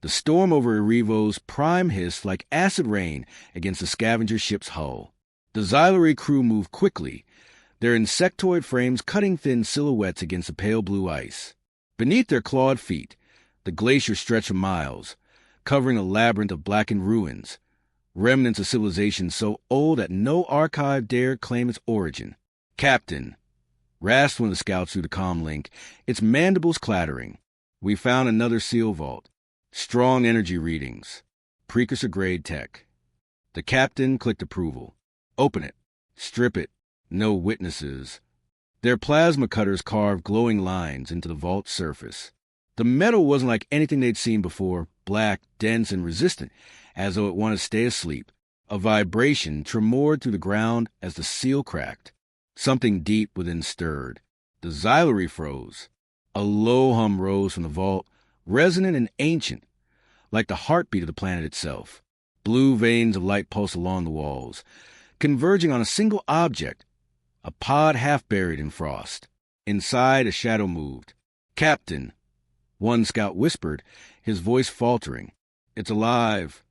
The storm over Erivo's prime hissed like acid rain against the scavenger ship's hull. The xylery crew moved quickly, their insectoid frames cutting thin silhouettes against the pale blue ice. Beneath their clawed feet, the glacier stretched for miles, covering a labyrinth of blackened ruins, remnants of civilization so old that no archive dared claim its origin. "Captain," rasped one of the scouts through the comm link, its mandibles clattering. "We found another seal vault. Strong energy readings. Precursor-grade tech." The captain clicked approval. "Open it. Strip it. No witnesses." Their plasma cutters carved glowing lines into the vault's surface. The metal wasn't like anything they'd seen before, black, dense, and resistant, as though it wanted to stay asleep. A vibration tremored through the ground as the seal cracked. Something deep within stirred. The xylery froze. A low hum rose from the vault, resonant and ancient, like the heartbeat of the planet itself. Blue veins of light pulsed along the walls, converging on a single object, a pod half buried in frost. Inside, a shadow moved. "Captain," one scout whispered, his voice faltering. "It's alive."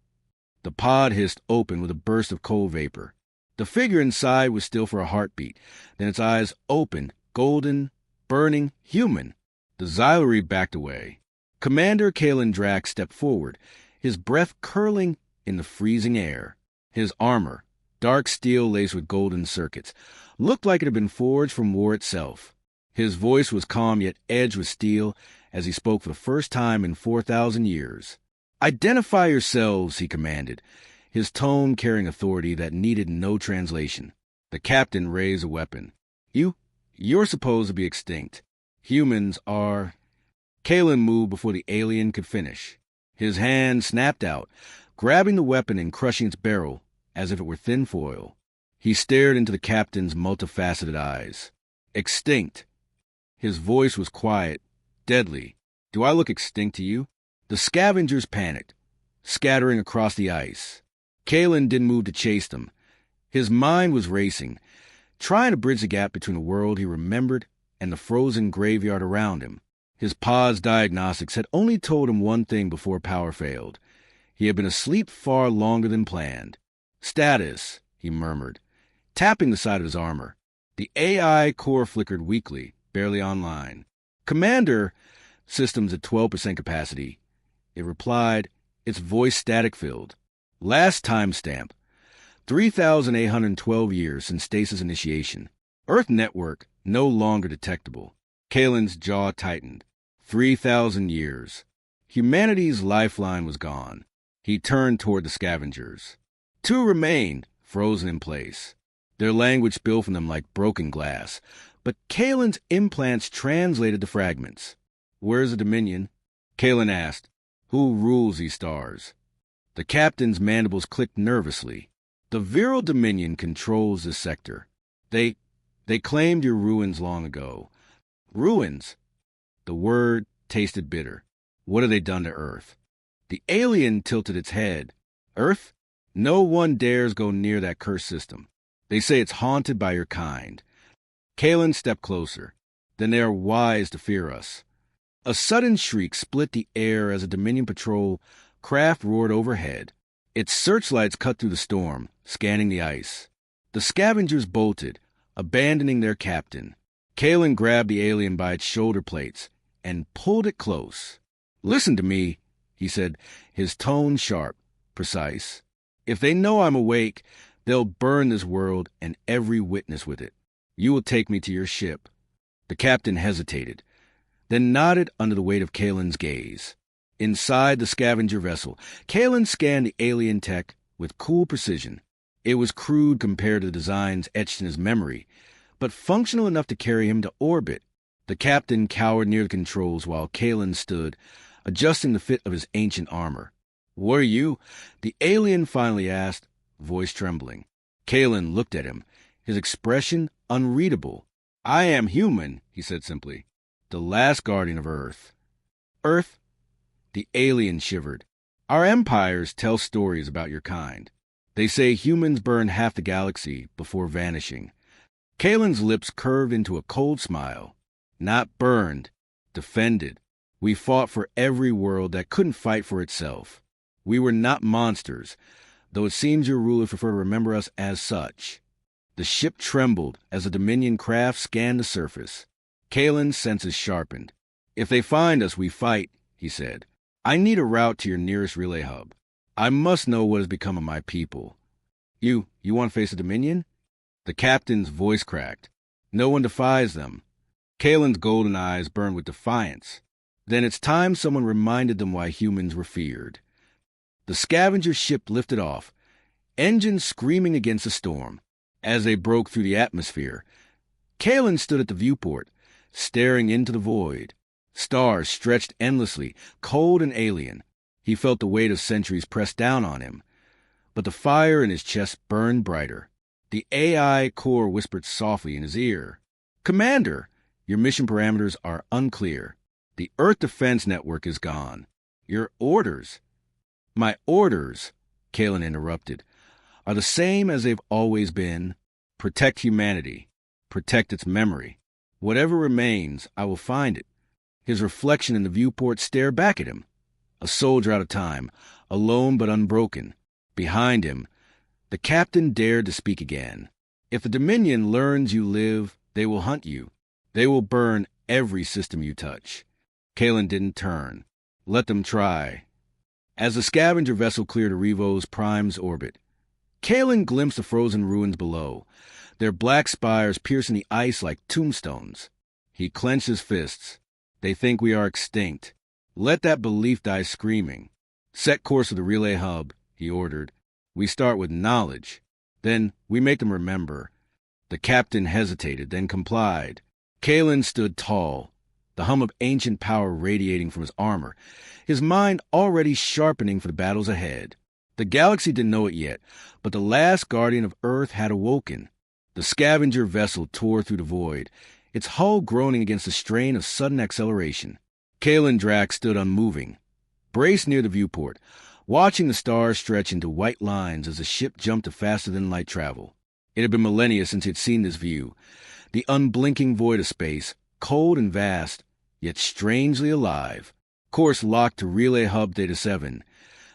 The pod hissed open with a burst of cold vapor. The figure inside was still for a heartbeat, then its eyes opened, golden, burning, human. The xylery backed away. Commander Kalen Drax stepped forward, his breath curling in the freezing air. His armor, dark steel laced with golden circuits, looked like it had been forged from war itself. His voice was calm yet edged with steel as he spoke for the first time in 4,000 years. "Identify yourselves," he commanded, his tone carrying authority that needed no translation. The captain raised a weapon. You're supposed to be extinct. Humans are..." Kalen moved before the alien could finish. His hand snapped out, grabbing the weapon and crushing its barrel as if it were thin foil. He stared into the captain's multifaceted eyes. "Extinct." His voice was quiet, deadly. "Do I look extinct to you?" The scavengers panicked, scattering across the ice. Kalen didn't move to chase them. His mind was racing, trying to bridge the gap between the world he remembered and the frozen graveyard around him. His pod's diagnostics had only told him one thing before power failed. He had been asleep far longer than planned. "Status," he murmured, tapping the side of his armor. The AI core flickered weakly, barely online. "Commander, systems at 12% capacity." It replied, its voice static-filled. "Last timestamp, 3,812 years since stasis initiation. Earth network no longer detectable." Kalen's jaw tightened. 3,000 years. Humanity's lifeline was gone. He turned toward the scavengers. Two remained, frozen in place. Their language spilled from them like broken glass, but Kalen's implants translated the fragments. "Where's the Dominion?" Kalen asked. "Who rules these stars?" The captain's mandibles clicked nervously. "The Viral Dominion controls this sector. They claimed your ruins long ago." "Ruins?" The word tasted bitter. "What have they done to Earth?" The alien tilted its head. "Earth? No one dares go near that cursed system. They say it's haunted by your kind." Kalen stepped closer. "Then they are wise to fear us." A sudden shriek split the air as a Dominion patrol craft roared overhead. Its searchlights cut through the storm, scanning the ice. The scavengers bolted, abandoning their captain. Kalen grabbed the alien by its shoulder plates and pulled it close. "Listen to me," he said, his tone sharp, precise. "If they know I'm awake, they'll burn this world and every witness with it. You will take me to your ship." The captain hesitated, then nodded under the weight of Kalen's gaze. Inside the scavenger vessel, Kalen scanned the alien tech with cool precision. It was crude compared to the designs etched in his memory, but functional enough to carry him to orbit. The captain cowered near the controls while Kalen stood, adjusting the fit of his ancient armor. "Were you?" the alien finally asked, voice trembling. Kalen looked at him, his expression unreadable. "I am human," he said simply. "The last guardian of Earth." "Earth?" The alien shivered. "Our empires tell stories about your kind. They say humans burn half the galaxy before vanishing." Kalen's lips curved into a cold smile. "Not burned. Defended. We fought for every world that couldn't fight for itself. We were not monsters, though it seems your rulers prefer to remember us as such. The ship trembled as the Dominion craft scanned the surface. Kalen's senses sharpened. If they find us, we fight, he said. I need a route to your nearest relay hub. I must know what has become of my people. You want to face the Dominion? The captain's voice cracked. No one defies them. Kalen's golden eyes burned with defiance. Then it's time someone reminded them why humans were feared. The scavenger ship lifted off, engines screaming against the storm. As they broke through the atmosphere, Kalen stood at the viewport, staring into the void. Stars stretched endlessly, cold and alien. He felt the weight of centuries press down on him. But the fire in his chest burned brighter. The AI core whispered softly in his ear. Commander, your mission parameters are unclear. The Earth Defense Network is gone. Your orders. My orders, Kalen interrupted, are the same as they've always been. Protect humanity. Protect its memory. Whatever remains, I will find it. His reflection in the viewport stared back at him. A soldier out of time, alone but unbroken. Behind him, the captain dared to speak again. If the Dominion learns you live, they will hunt you. They will burn every system you touch. Kalen didn't turn. Let them try. As the scavenger vessel cleared Arrivo's Prime's orbit, Kalen glimpsed the frozen ruins below, their black spires piercing the ice like tombstones. He clenched his fists. They think we are extinct. Let that belief die screaming. Set course for the relay hub, he ordered. We start with knowledge. Then we make them remember. The captain hesitated, then complied. Kalen stood tall, the hum of ancient power radiating from his armor, his mind already sharpening for the battles ahead. The galaxy didn't know it yet, but the last guardian of Earth had awoken. The scavenger vessel tore through the void, its hull groaning against the strain of sudden acceleration. Kalen Drax stood unmoving, braced near the viewport, watching the stars stretch into white lines as the ship jumped to faster-than-light travel. It had been millennia since he had seen this view, the unblinking void of space, cold and vast, yet strangely alive. Course locked to Relay Hub Theta 7.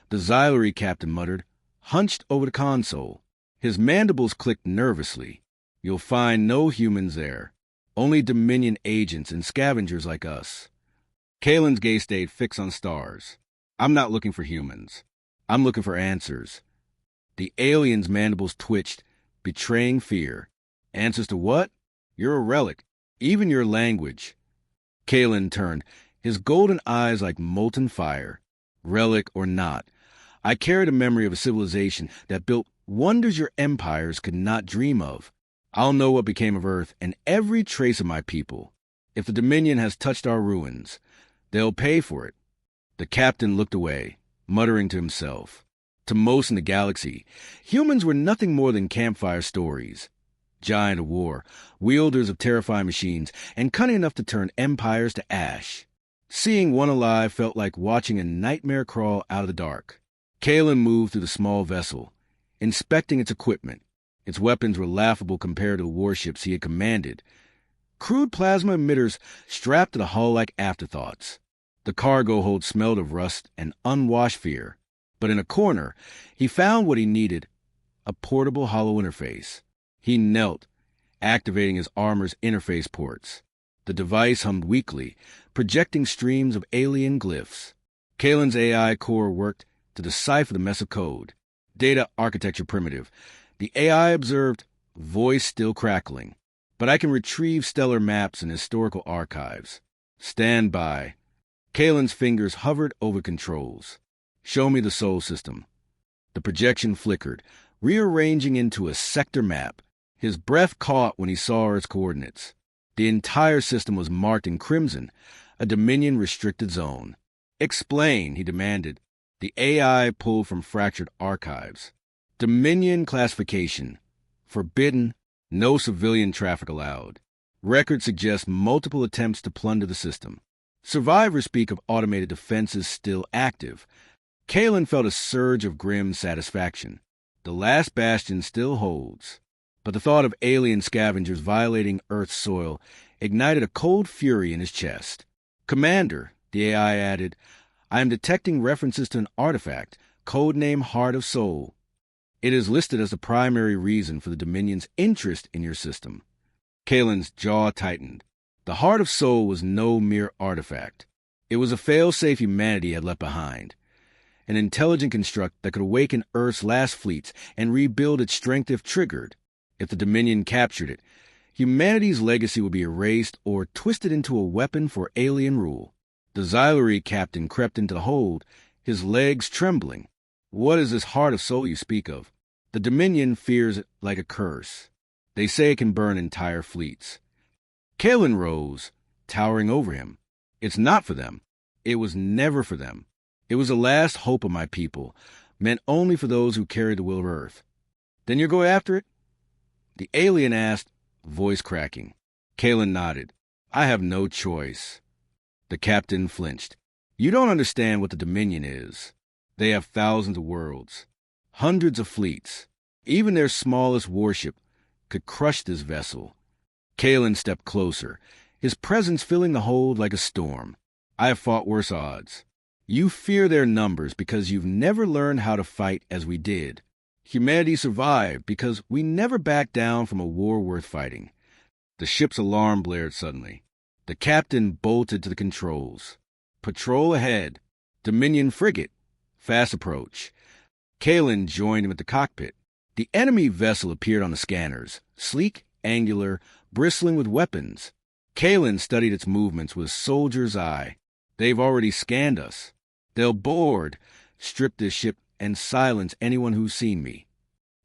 The Xylery captain muttered, hunched over the console. His mandibles clicked nervously. You'll find no humans there. Only Dominion agents and scavengers like us. Kalen's gaze stayed fixed on stars. I'm not looking for humans. I'm looking for answers. The alien's mandibles twitched, betraying fear. Answers to what? You're a relic. Even your language. Kalen turned, his golden eyes like molten fire. Relic or not, I carried a memory of a civilization that built wonders your empires could not dream of. I'll know what became of Earth and every trace of my people. If the Dominion has touched our ruins, they'll pay for it. The captain looked away, muttering to himself. To most in the galaxy, humans were nothing more than campfire stories. Giant of war, wielders of terrifying machines, and cunning enough to turn empires to ash. Seeing one alive felt like watching a nightmare crawl out of the dark. Kalen moved through the small vessel, inspecting its equipment. Its weapons were laughable compared to the warships he had commanded. Crude plasma emitters strapped to the hull like afterthoughts. The cargo hold smelled of rust and unwashed fear. But in a corner, he found what he needed, a portable hollow interface. He knelt, activating his armor's interface ports. The device hummed weakly, projecting streams of alien glyphs. Kalen's AI core worked to decipher the mess of code. Data architecture primitive. The AI observed, voice still crackling. But I can retrieve stellar maps and historical archives. Stand by. Kalen's fingers hovered over controls. Show me the Sol system. The projection flickered, rearranging into a sector map. His breath caught when he saw Earth's coordinates. The entire system was marked in crimson, a Dominion-restricted zone. Explain, he demanded. The AI pulled from fractured archives. Dominion classification. Forbidden. No civilian traffic allowed. Records suggest multiple attempts to plunder the system. Survivors speak of automated defenses still active. Kalen felt a surge of grim satisfaction. The last bastion still holds. But the thought of alien scavengers violating Earth's soil ignited a cold fury in his chest. Commander, The AI added, I am detecting references to an artifact, codename Heart of Soul. It is listed as the primary reason for the Dominion's interest in your system. Kalen's jaw tightened. The Heart of Soul was no mere artifact. It was a fail-safe humanity had left behind. An intelligent construct that could awaken Earth's last fleets and rebuild its strength if triggered. If the Dominion captured it, humanity's legacy would be erased or twisted into a weapon for alien rule. The Xylery captain crept into the hold, his legs trembling. What is this Heart of Soul you speak of? The Dominion fears it like a curse. They say it can burn entire fleets. Kalen rose, towering over him. It's not for them. It was never for them. It was the last hope of my people, meant only for those who carried the will of Earth. Then you'll go after it? The alien asked, voice cracking. Kalen nodded. I have no choice. The captain flinched. You don't understand what the Dominion is. They have thousands of worlds, hundreds of fleets. Even their smallest warship could crush this vessel. Kalen stepped closer, his presence filling the hold like a storm. I have fought worse odds. You fear their numbers because you've never learned how to fight as we did. Humanity survived because we never backed down from a war worth fighting. The ship's alarm blared suddenly. The captain bolted to the controls. Patrol ahead. Dominion frigate. Fast approach. Kalen joined him at the cockpit. The enemy vessel appeared on the scanners, sleek, angular, bristling with weapons. Kalen studied its movements with a soldier's eye. They've already scanned us. They'll board, strip this ship, and silence anyone who's seen me.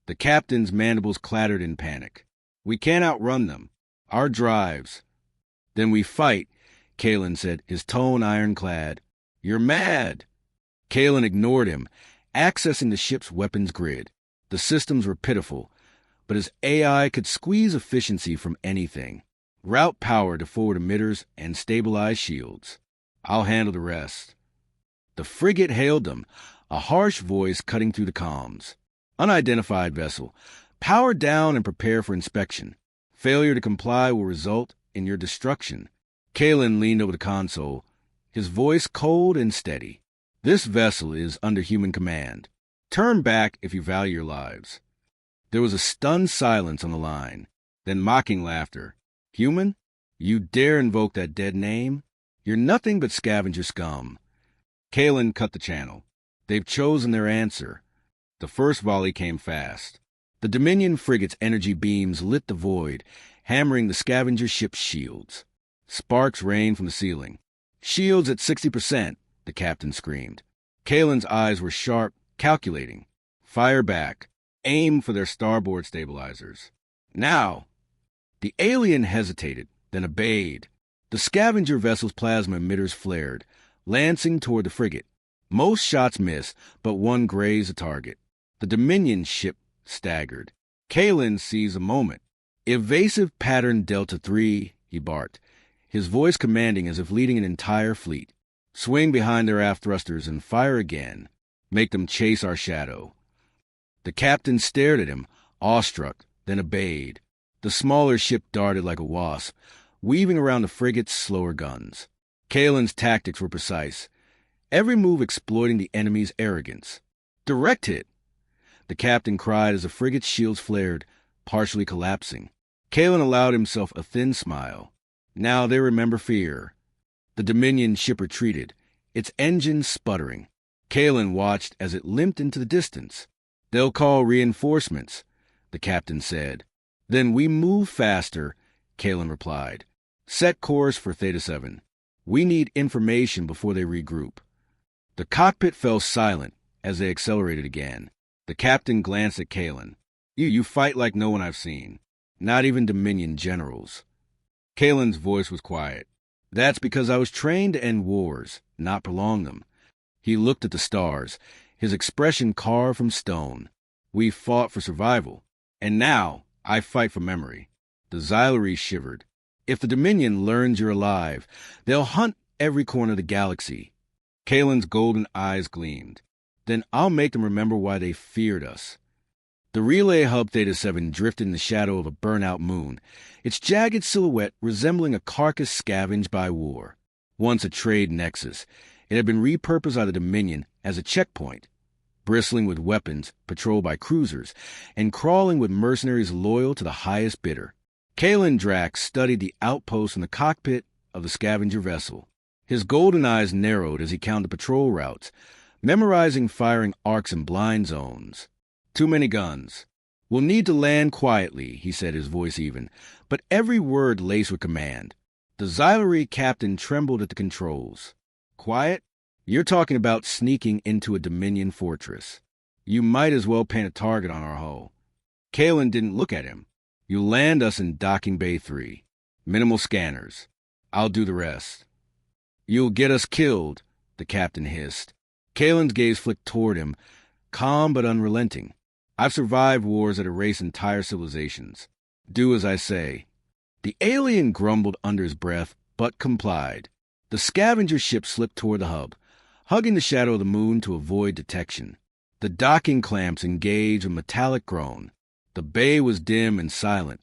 The captain's mandibles clattered in panic. We can't outrun them. Our drives. Then we fight, Kalen said, his tone ironclad. You're mad. Kalen ignored him, accessing the ship's weapons grid. The systems were pitiful, but his AI could squeeze efficiency from anything. Route power to forward emitters and stabilize shields. I'll handle the rest. The frigate hailed them, a harsh voice cutting through the comms. Unidentified vessel. Power down and prepare for inspection. Failure to comply will result in your destruction. Kalen leaned over the console, his voice cold and steady. This vessel is under human command. Turn back if you value your lives. There was a stunned silence on the line, then mocking laughter. Human? You dare invoke that dead name? You're nothing but scavenger scum. Kalen cut the channel. They've chosen their answer. The first volley came fast. The Dominion frigate's energy beams lit the void, hammering the scavenger ship's shields. Sparks rained from the ceiling. Shields at 60%, the captain screamed. Kalen's eyes were sharp, calculating. Fire back. Aim for their starboard stabilizers. Now! The alien hesitated, then obeyed. The scavenger vessel's plasma emitters flared, lancing toward the frigate. Most shots missed, but one grazed the target. The Dominion ship staggered. Kalen seized a moment. Evasive pattern Delta 3, he barked, his voice commanding as if leading an entire fleet. Swing behind their aft thrusters and fire again. Make them chase our shadow. The captain stared at him, awestruck, then obeyed. The smaller ship darted like a wasp, weaving around the frigate's slower guns. Kalen's tactics were precise, every move exploiting the enemy's arrogance. Direct hit! The captain cried as the frigate's shields flared, partially collapsing. Kalen allowed himself a thin smile. Now they remember fear. The Dominion ship retreated, its engines sputtering. Kalen watched as it limped into the distance. They'll call reinforcements, the captain said. Then we move faster, Kalen replied. Set course for Theta 7. We need information before they regroup. The cockpit fell silent as they accelerated again. The captain glanced at Kalen. You fight like no one I've seen. Not even Dominion generals. Kalen's voice was quiet. That's because I was trained to end wars, not prolong them. He looked at the stars, his expression carved from stone. We fought for survival, and now I fight for memory. The Xylery shivered. If the Dominion learns you're alive, they'll hunt every corner of the galaxy. Kalen's golden eyes gleamed. Then I'll make them remember why they feared us. The relay hub Theta 7 drifted in the shadow of a burnt-out moon, its jagged silhouette resembling a carcass scavenged by war. Once a trade nexus, it had been repurposed by the Dominion as a checkpoint, bristling with weapons patrolled by cruisers and crawling with mercenaries loyal to the highest bidder. Kalen Drax studied the outpost in the cockpit of the scavenger vessel. His golden eyes narrowed as he counted patrol routes, memorizing firing arcs and blind zones. Too many guns. We'll need to land quietly, he said, his voice even, but every word laced with command. The Xylery captain trembled at the controls. Quiet? You're talking about sneaking into a Dominion fortress. You might as well paint a target on our hull. Kalen didn't look at him. You'll land us in Docking Bay 3. Minimal scanners. I'll do the rest. You'll get us killed, the captain hissed. Kalen's gaze flicked toward him, calm but unrelenting. I've survived wars that erase entire civilizations. Do as I say. The alien grumbled under his breath, but complied. The scavenger ship slipped toward the hub, hugging the shadow of the moon to avoid detection. The docking clamps engaged with metallic groan. The bay was dim and silent,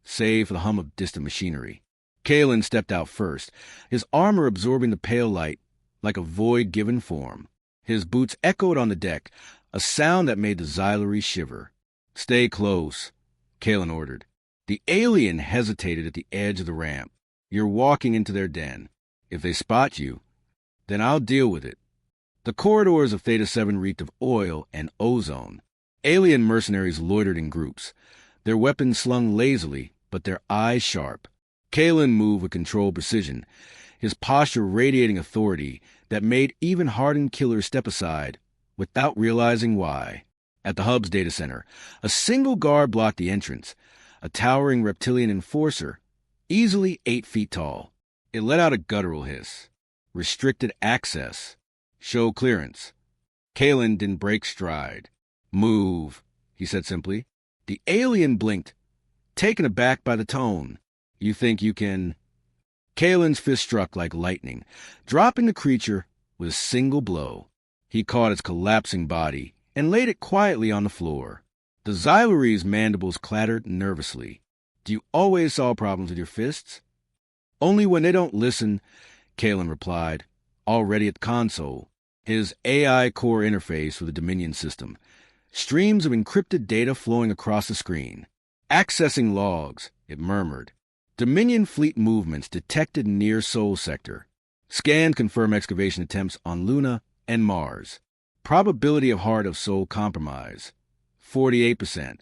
save for the hum of distant machinery. Kalen stepped out first, his armor absorbing the pale light like a void-given form. His boots echoed on the deck, a sound that made the Xylery shiver. Stay close, Kalen ordered. The alien hesitated at the edge of the ramp. You're walking into their den. If they spot you, then I'll deal with it. The corridors of Theta 7 reeked of oil and ozone. Alien mercenaries loitered in groups, their weapons slung lazily, but their eyes sharp. Kalen moved with controlled precision, his posture radiating authority that made even hardened killers step aside without realizing why. At the hub's data center, a single guard blocked the entrance, a towering reptilian enforcer, easily 8 feet tall. It let out a guttural hiss. Restricted access. Show clearance. Kalen didn't break stride. Move, he said simply. The alien blinked, taken aback by the tone. You think you can... Kalen's fist struck like lightning, dropping the creature with a single blow. He caught its collapsing body and laid it quietly on the floor. The Xylery's mandibles clattered nervously. Do you always solve problems with your fists? Only when they don't listen, Kalen replied, already at the console, his AI core interface with the Dominion system. Streams of encrypted data flowing across the screen. Accessing logs, it murmured. Dominion fleet movements detected near Sol Sector. Scanned confirm excavation attempts on Luna and Mars. Probability of heart of Sol compromise. 48%.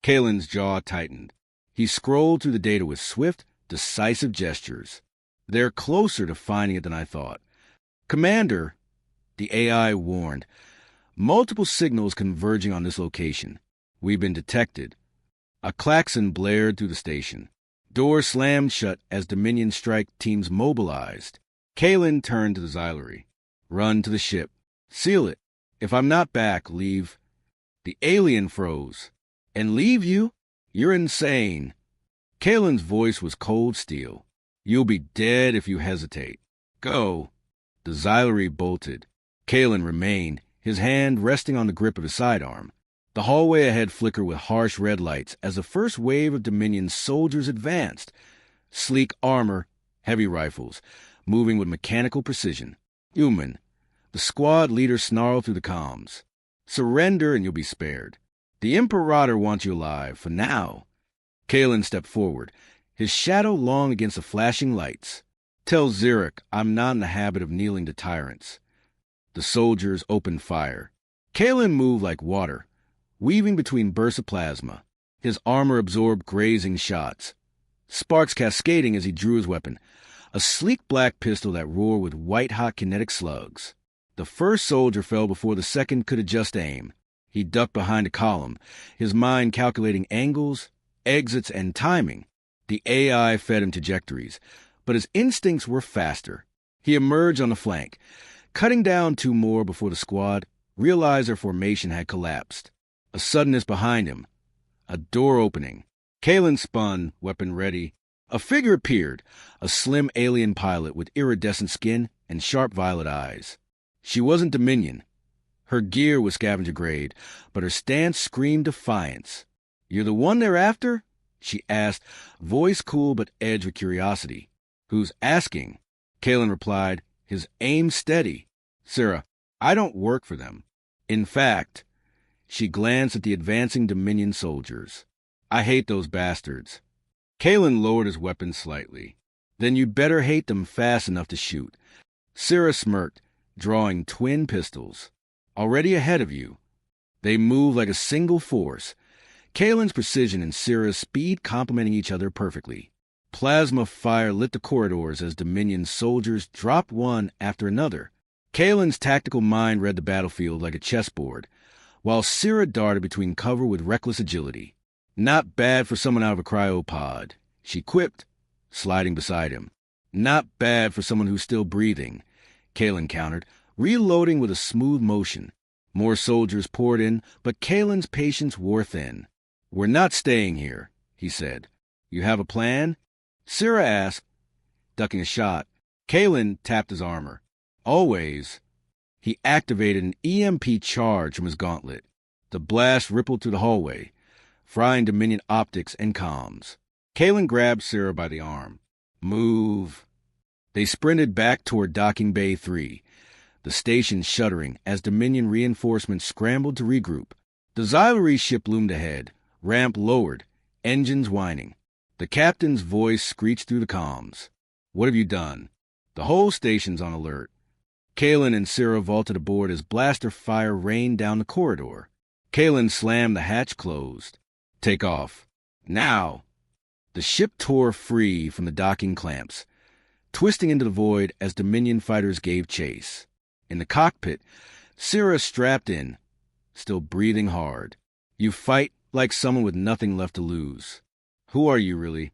Kalen's jaw tightened. He scrolled through the data with swift, decisive gestures. They're closer to finding it than I thought. Commander, the AI warned. Multiple signals converging on this location. We've been detected. A klaxon blared through the station. Doors slammed shut as Dominion strike teams mobilized. Kalen turned to the Xylery. Run to the ship. Seal it. If I'm not back, leave. The alien froze. And leave you? You're insane. Kalen's voice was cold steel. You'll be dead if you hesitate. Go. The Xylery bolted. Kalen remained, his hand resting on the grip of his sidearm. The hallway ahead flickered with harsh red lights as the first wave of Dominion soldiers advanced. Sleek armor, heavy rifles, moving with mechanical precision. Human. The squad leader snarled through the comms. Surrender and you'll be spared. The Imperator wants you alive, for now. Kalen stepped forward, his shadow long against the flashing lights. Tell Xeric I'm not in the habit of kneeling to tyrants. The soldiers opened fire. Kalen moved like water, weaving between bursts of plasma. His armor absorbed grazing shots, sparks cascading as he drew his weapon, a sleek black pistol that roared with white-hot kinetic slugs. The first soldier fell before the second could adjust aim. He ducked behind a column, his mind calculating angles, exits, and timing. The AI fed him trajectories, but his instincts were faster. He emerged on the flank, cutting down 2 more before the squad realized their formation had collapsed. A suddenness behind him. A door opening. Kalen spun, weapon ready. A figure appeared, a slim alien pilot with iridescent skin and sharp violet eyes. She wasn't Dominion. Her gear was scavenger grade, but her stance screamed defiance. You're the one they're after? She asked, voice cool but edged with curiosity. Who's asking? Kalen replied, his aim steady. Sarah, I don't work for them. In fact, she glanced at the advancing Dominion soldiers. I hate those bastards. Kalen lowered his weapon slightly. Then you'd better hate them fast enough to shoot. Sarah smirked, drawing twin pistols. Already ahead of you. They move like a single force. Kalen's precision and Sarah's speed complementing each other perfectly. Plasma fire lit the corridors as Dominion soldiers dropped one after another. Kalen's tactical mind read the battlefield like a chessboard, while Sarah darted between cover with reckless agility. Not bad for someone out of a cryopod, she quipped, sliding beside him. Not bad for someone who's still breathing, Kalen countered, reloading with a smooth motion. More soldiers poured in, but Kalen's patience wore thin. We're not staying here, he said. You have a plan? Sarah asked, ducking a shot. Kalen tapped his armor. Always. He activated an EMP charge from his gauntlet. The blast rippled through the hallway, frying Dominion optics and comms. Kalen grabbed Sarah by the arm. Move. They sprinted back toward Docking Bay 3, the station shuddering as Dominion reinforcements scrambled to regroup. The Xylery ship loomed ahead, ramp lowered, engines whining. The captain's voice screeched through the comms. What have you done? The whole station's on alert. Kalen and Sarah vaulted aboard as blaster fire rained down the corridor. Kalen slammed the hatch closed. Take off. Now! The ship tore free from the docking clamps, twisting into the void as Dominion fighters gave chase. In the cockpit, Sarah strapped in, still breathing hard. You fight like someone with nothing left to lose. Who are you, really?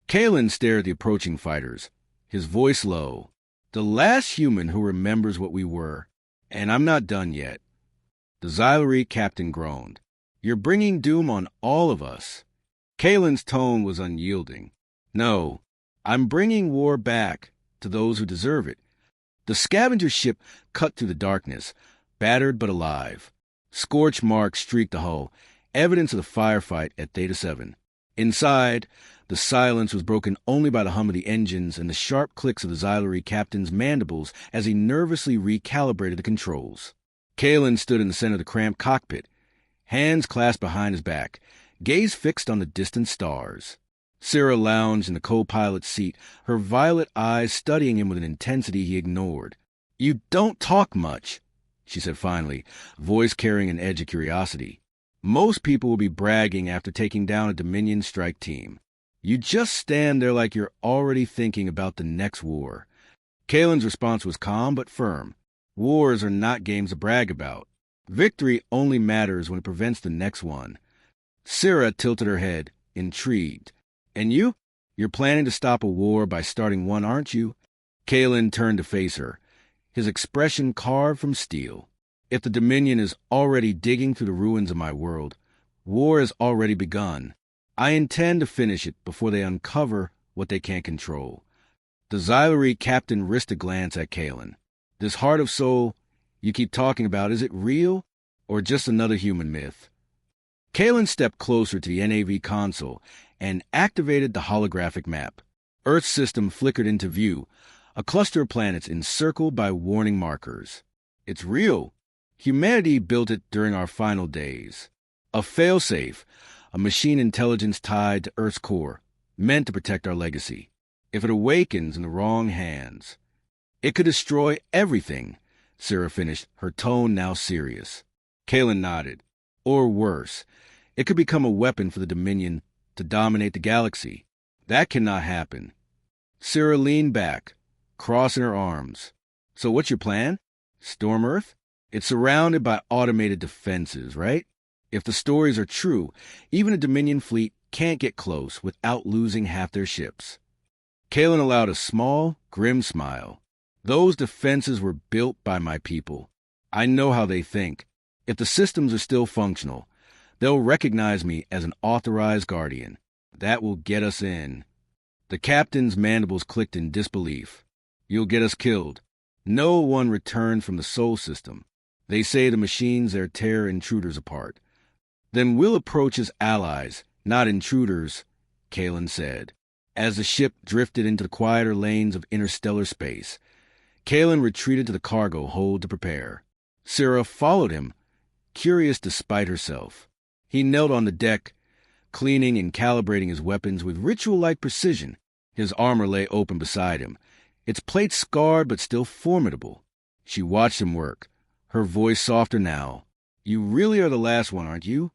Kalen stared at the approaching fighters, his voice low. The last human who remembers what we were, and I'm not done yet. The Xylery captain groaned. You're bringing doom on all of us. Kalen's tone was unyielding. No, I'm bringing war back to those who deserve it. The scavenger ship cut through the darkness, battered but alive. Scorch marks streaked the hull, evidence of the firefight at Theta 7. Inside, the silence was broken only by the hum of the engines and the sharp clicks of the Xylery captain's mandibles as he nervously recalibrated the controls. Kalen stood in the center of the cramped cockpit, hands clasped behind his back, gaze fixed on the distant stars. Sarah lounged in the co-pilot's seat, her violet eyes studying him with an intensity he ignored. You don't talk much, she said finally, voice carrying an edge of curiosity. Most people will be bragging after taking down a Dominion strike team. You just stand there like you're already thinking about the next war. Kalen's response was calm but firm. Wars are not games to brag about. Victory only matters when it prevents the next one. Sarah tilted her head, intrigued. And you? You're planning to stop a war by starting one, aren't you? Kalen turned to face her, his expression carved from steel. If the Dominion is already digging through the ruins of my world, war has already begun. I intend to finish it before they uncover what they can't control. The Xylery captain risked a glance at Kalen. This heart of soul you keep talking about, is it real or just another human myth? Kalen stepped closer to the NAV console and activated the holographic map. Earth's system flickered into view, a cluster of planets encircled by warning markers. It's real. Humanity built it during our final days. A failsafe, a machine intelligence tied to Earth's core, meant to protect our legacy. If it awakens in the wrong hands, it could destroy everything, Sarah finished, her tone now serious. Kalen nodded. Or worse, it could become a weapon for the Dominion to dominate the galaxy. That cannot happen. Sarah leaned back, crossing her arms. So what's your plan? Storm Earth? It's surrounded by automated defenses, right? If the stories are true, even a Dominion fleet can't get close without losing half their ships. Kalen allowed a small, grim smile. Those defenses were built by my people. I know how they think. If the systems are still functional, they'll recognize me as an authorized guardian. That will get us in. The captain's mandibles clicked in disbelief. You'll get us killed. No one returned from the Sol system. They say the machines there tear intruders apart. Then we'll approach as allies, not intruders, Kalen said. As the ship drifted into the quieter lanes of interstellar space, Kalen retreated to the cargo hold to prepare. Syrah followed him, curious despite herself. He knelt on the deck, cleaning and calibrating his weapons with ritual-like precision. His armor lay open beside him, its plate scarred but still formidable. She watched him work, her voice softer now. "You really are the last one, aren't you?"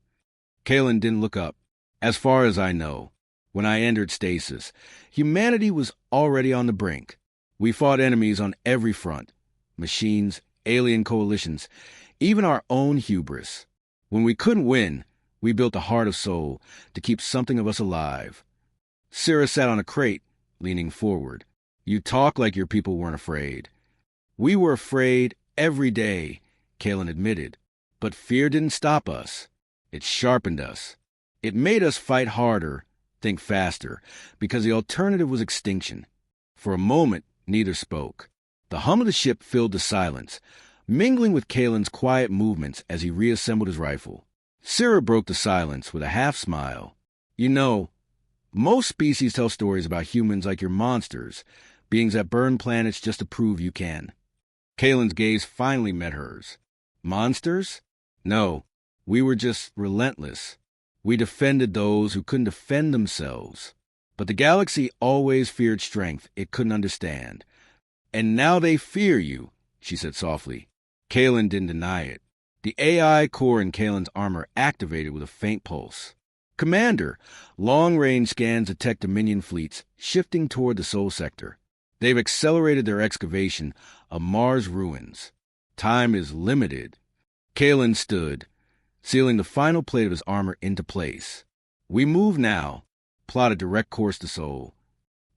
Kalen didn't look up. "As far as I know. When I entered stasis, humanity was already on the brink. We fought enemies on every front. Machines, alien coalitions, even our own hubris. When we couldn't win, we built a heart of soul to keep something of us alive." Syrah sat on a crate, leaning forward. "You talk like your people weren't afraid." "We were afraid every day," Kalen admitted. "But fear didn't stop us. It sharpened us. It made us fight harder, think faster, because the alternative was extinction." For a moment, neither spoke. The hum of the ship filled the silence, mingling with Kalen's quiet movements as he reassembled his rifle. Syrah broke the silence with a half-smile. "You know, most species tell stories about humans like you're monsters, beings that burn planets just to prove you can." Kalen's gaze finally met hers. "Monsters? No, we were just relentless. We defended those who couldn't defend themselves. But the galaxy always feared strength it couldn't understand. And now they fear you," she said softly. Kalen didn't deny it. The AI core in Kalen's armor activated with a faint pulse. "Commander, long-range scans detect Dominion fleets shifting toward the Sol Sector. They've accelerated their excavation of Mars ruins. Time is limited." Kalen stood, sealing the final plate of his armor into place. "We move now. Plot a direct course to Sol."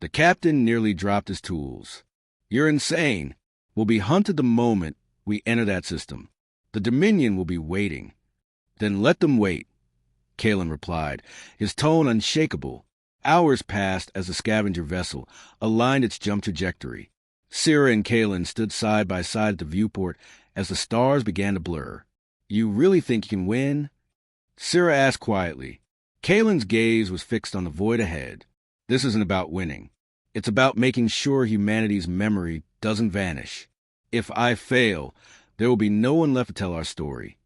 The captain nearly dropped his tools. "You're insane. We'll be hunted the moment we enter that system. The Dominion will be waiting." "Then let them wait," Kalen replied, his tone unshakable. Hours passed as the scavenger vessel aligned its jump trajectory. Syrah and Kalen stood side by side at the viewport as the stars began to blur. "You really think you can win?" Syrah asked quietly. Kalen's gaze was fixed on the void ahead. "This isn't about winning. It's about making sure humanity's memory doesn't vanish. If I fail, there will be no one left to tell our story."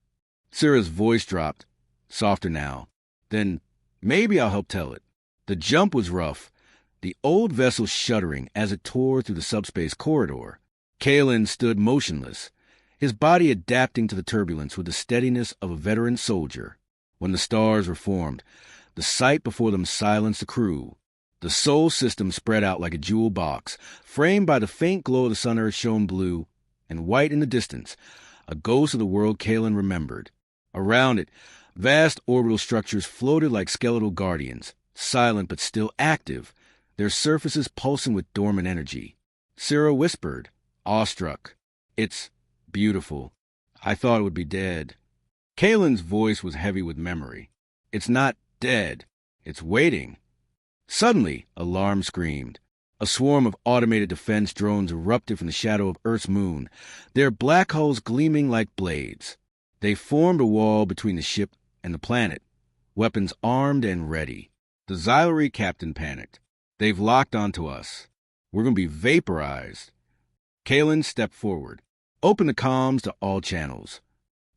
Syrah's voice dropped, softer now. "Then maybe I'll help tell it." The jump was rough, the old vessel shuddering as it tore through the subspace corridor. Kalen stood motionless, his body adapting to the turbulence with the steadiness of a veteran soldier. When the stars were formed, the sight before them silenced the crew. The Sol system spread out like a jewel box, framed by the faint glow of the sun-earth shone blue, and white in the distance, a ghost of the world Kalen remembered. Around it, vast orbital structures floated like skeletal guardians, silent but still active, their surfaces pulsing with dormant energy. Syrah whispered, awestruck, "It's beautiful. I thought it would be dead." Kalen's voice was heavy with memory. "It's not dead. It's waiting." Suddenly, alarm screamed. A swarm of automated defense drones erupted from the shadow of Earth's moon, their black hulls gleaming like blades. They formed a wall between the ship and the planet, weapons armed and ready. The Xylari captain panicked. "They've locked onto us. We're going to be vaporized." Kalen stepped forward. "Open the comms to all channels."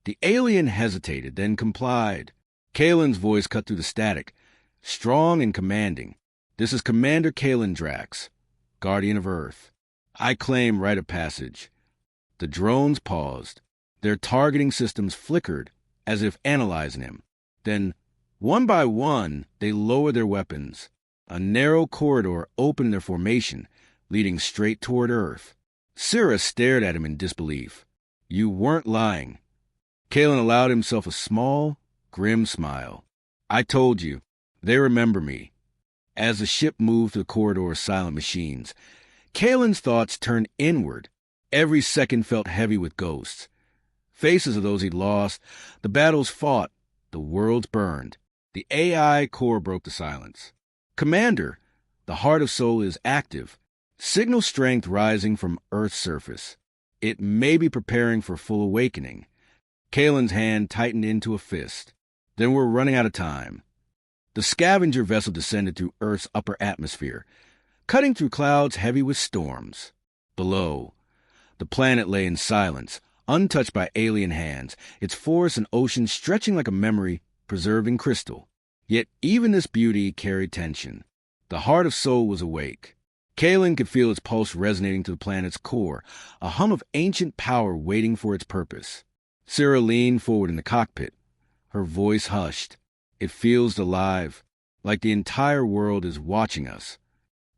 The alien hesitated, then complied. Kalen's voice cut through the static, strong and commanding. "This is Commander Kalen Drax, Guardian of Earth. I claim right of passage." The drones paused. Their targeting systems flickered, as if analyzing him. Then, one by one, they lowered their weapons. A narrow corridor opened in their formation, leading straight toward Earth. Syrah stared at him in disbelief. "You weren't lying." Kalen allowed himself a small, grim smile. "I told you. They remember me." As the ship moved through the corridor of silent machines, Kalen's thoughts turned inward. Every second felt heavy with ghosts. Faces of those he'd lost, the battles fought, the worlds burned. The AI core broke the silence. "Commander, the heart of Sol is active. Signal strength rising from Earth's surface. It may be preparing for full awakening." Kalen's hand tightened into a fist. "Then we're running out of time." The scavenger vessel descended through Earth's upper atmosphere, cutting through clouds heavy with storms. Below, the planet lay in silence, untouched by alien hands, its forests and oceans stretching like a memory preserved in crystal. Yet even this beauty carried tension. The heart of Sol was awake. Kalen could feel its pulse resonating to the planet's core, a hum of ancient power waiting for its purpose. Sarah leaned forward in the cockpit, her voice hushed. It feels alive, like the entire world is watching us.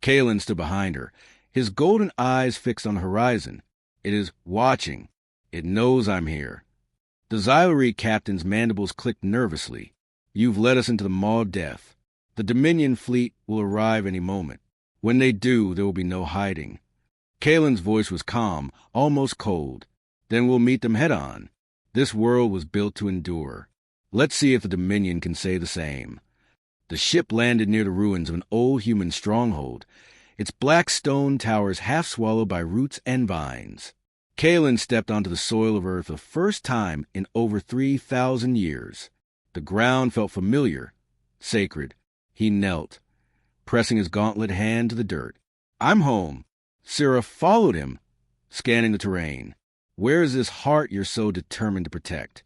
Kalen stood behind her, his golden eyes fixed on the horizon. It is watching. It knows I'm here. The Xylery captain's mandibles clicked nervously. You've led us into the maw of death. The Dominion fleet will arrive any moment. When they do, there will be no hiding. Kalen's voice was calm, almost cold. Then we'll meet them head-on. This world was built to endure. Let's see if the Dominion can say the same. The ship landed near the ruins of an old human stronghold, its black stone towers half swallowed by roots and vines. Kalen stepped onto the soil of Earth the first time in over 3,000 years. The ground felt familiar, sacred. He knelt, pressing his gauntlet hand to the dirt. I'm home. Sarah followed him, scanning the terrain. Where is this heart you're so determined to protect?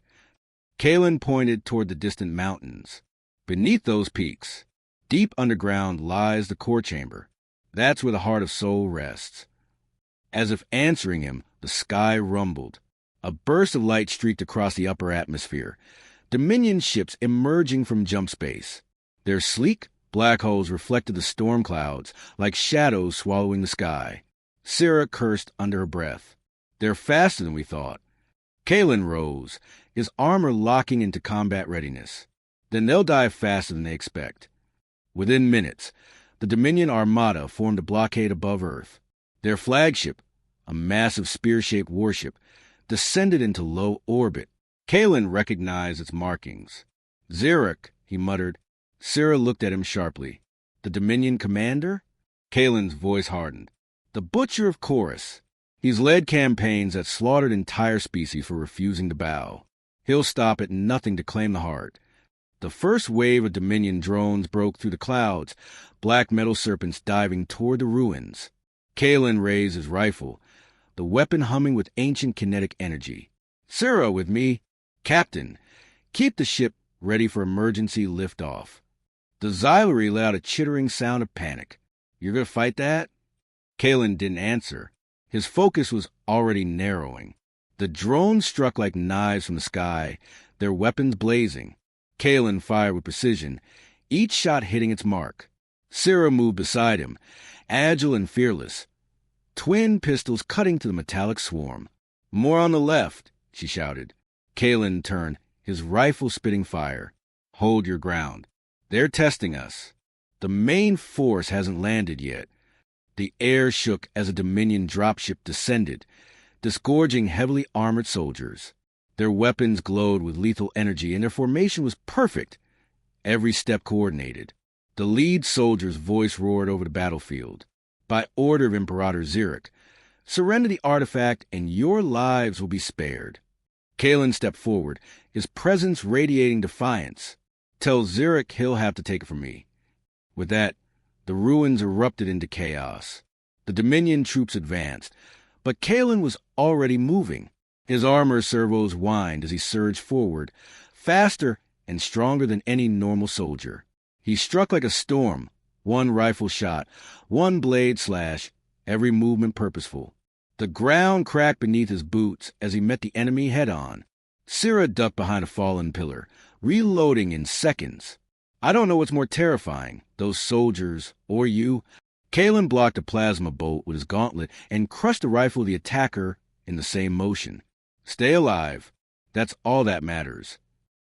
Kalen pointed toward the distant mountains. Beneath those peaks, deep underground, lies the core chamber. That's where the heart of Sol rests. As if answering him, the sky rumbled. A burst of light streaked across the upper atmosphere. Dominion ships emerging from jump space. Their sleek, black hulls reflected the storm clouds, like shadows swallowing the sky. Sarah cursed under her breath. They're faster than we thought. Kalen rose, his armor locking into combat readiness. Then they'll dive faster than they expect. Within minutes, the Dominion Armada formed a blockade above Earth. Their flagship, a massive spear-shaped warship, descended into low orbit. Kalen recognized its markings. Xeric, he muttered. Sarah looked at him sharply. The Dominion commander? Kalen's voice hardened. The Butcher of Chorus. He's led campaigns that slaughtered entire species for refusing to bow. He'll stop at nothing to claim the heart. The first wave of Dominion drones broke through the clouds, black metal serpents diving toward the ruins. Kalen raised his rifle, the weapon humming with ancient kinetic energy. Sarah with me. Captain, keep the ship ready for emergency liftoff. The Xylery let out a chittering sound of panic. You're going to fight that? Kalen didn't answer. His focus was already narrowing. The drones struck like knives from the sky, their weapons blazing. Kalen fired with precision, each shot hitting its mark. Sarah moved beside him, agile and fearless, twin pistols cutting to the metallic swarm. More on the left, she shouted. Kalen turned, his rifle spitting fire. Hold your ground. They're testing us. The main force hasn't landed yet. The air shook as a Dominion dropship descended, disgorging heavily armored soldiers. Their weapons glowed with lethal energy, and their formation was perfect, every step coordinated. The lead soldier's voice roared over the battlefield. By order of Imperator Xeric, surrender the artifact and your lives will be spared. Kalen stepped forward, his presence radiating defiance. Tell Xeric he'll have to take it from me. With that, the ruins erupted into chaos. The Dominion troops advanced, but Kalen was already moving. His armor servos whined as he surged forward, faster and stronger than any normal soldier. He struck like a storm, one rifle shot, one blade slash, every movement purposeful. The ground cracked beneath his boots as he met the enemy head-on. Sarah ducked behind a fallen pillar, reloading in seconds. I don't know what's more terrifying, those soldiers or you. Kalen blocked a plasma bolt with his gauntlet and crushed the rifle of the attacker in the same motion. Stay alive. That's all that matters.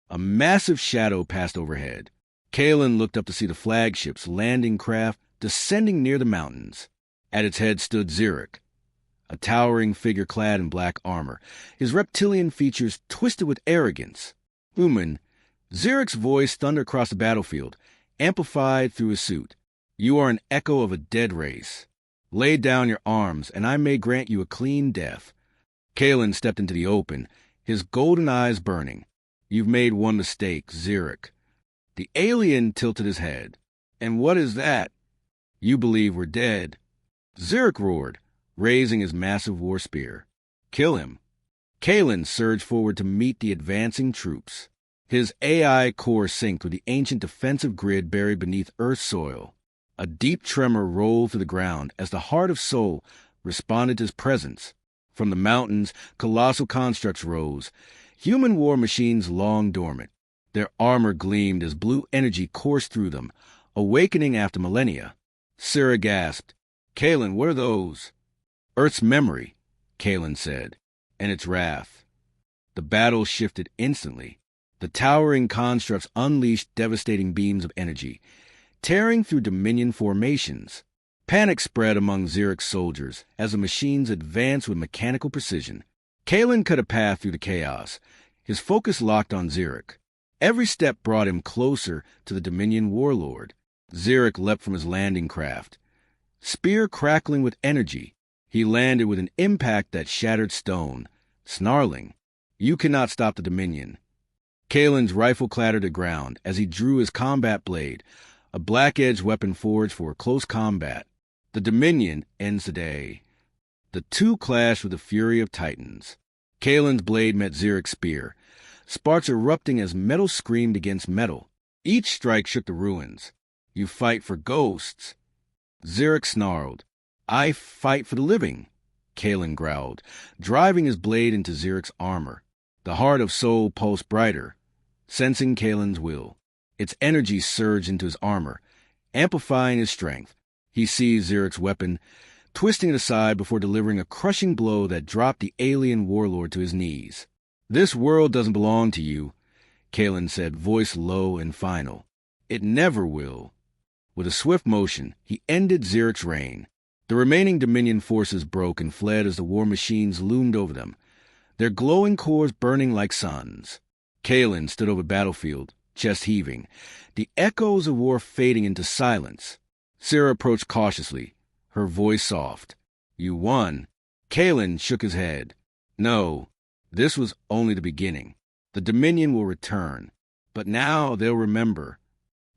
A massive shadow passed overhead. Kalen looked up to see the flagship's landing craft descending near the mountains. At its head stood Xeric, a towering figure clad in black armor, his reptilian features twisted with arrogance. Human, Xeric's voice thundered across the battlefield, amplified through his suit. You are an echo of a dead race. Lay down your arms, and I may grant you a clean death. Kalen stepped into the open, his golden eyes burning. You've made one mistake, Xeric. The alien tilted his head. "And what is that?" "You believe we're dead." Zurich roared, raising his massive war spear. "Kill him." Kalen surged forward to meet the advancing troops. His AI core synced with the ancient defensive grid buried beneath Earth's soil. A deep tremor rolled through the ground as the heart of Sol responded to his presence. From the mountains, colossal constructs rose, human war machines long dormant. Their armor gleamed as blue energy coursed through them, awakening after millennia. Sarah gasped. "Kalen, what are those?" "Earth's memory," Kalen said, "and its wrath." The battle shifted instantly. The towering constructs unleashed devastating beams of energy, tearing through Dominion formations. Panic spread among Zurich's soldiers as the machines advanced with mechanical precision. Kalen cut a path through the chaos, his focus locked on Zurich. Every step brought him closer to the Dominion warlord. Zurich leapt from his landing craft. Spear crackling with energy, he landed with an impact that shattered stone, snarling, "You cannot stop the Dominion." Kalen's rifle clattered to ground as he drew his combat blade, a black-edged weapon forged for close combat. The Dominion ends today. The two clashed with the fury of titans. Kalen's blade met Zurich's spear, sparks erupting as metal screamed against metal. Each strike shook the ruins. "You fight for ghosts." Zurich snarled. "I fight for the living," Kalen growled, driving his blade into Zurich's armor. The heart of Sol pulsed brighter, sensing Kalen's will. Its energy surged into his armor, amplifying his strength. He seized Zurich's weapon, twisting it aside before delivering a crushing blow that dropped the alien warlord to his knees. "This world doesn't belong to you," Kalen said, voice low and final. "It never will." With a swift motion, he ended Zurich's reign. The remaining Dominion forces broke and fled as the war machines loomed over them, their glowing cores burning like suns. Kalen stood over the battlefield, chest heaving, the echoes of war fading into silence. Sarah approached cautiously, her voice soft. "You won." Kalen shook his head. "No, this was only the beginning. The Dominion will return, but now they'll remember."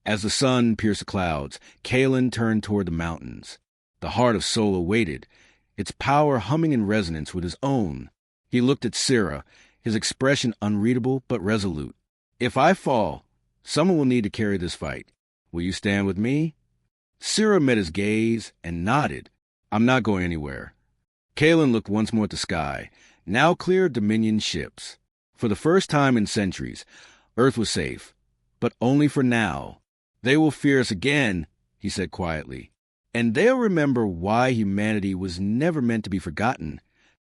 As the sun pierced the clouds, Kalen turned toward the mountains. The heart of Sol awaited, its power humming in resonance with his own. He looked at Sarah, his expression unreadable but resolute. "If I fall, someone will need to carry this fight. Will you stand with me?" Sarah met his gaze and nodded. "I'm not going anywhere." Kalen looked once more at the sky, now clear of Dominion ships. For the first time in centuries, Earth was safe, but only for now. "They will fear us again," he said quietly. "And they'll remember why humanity was never meant to be forgotten."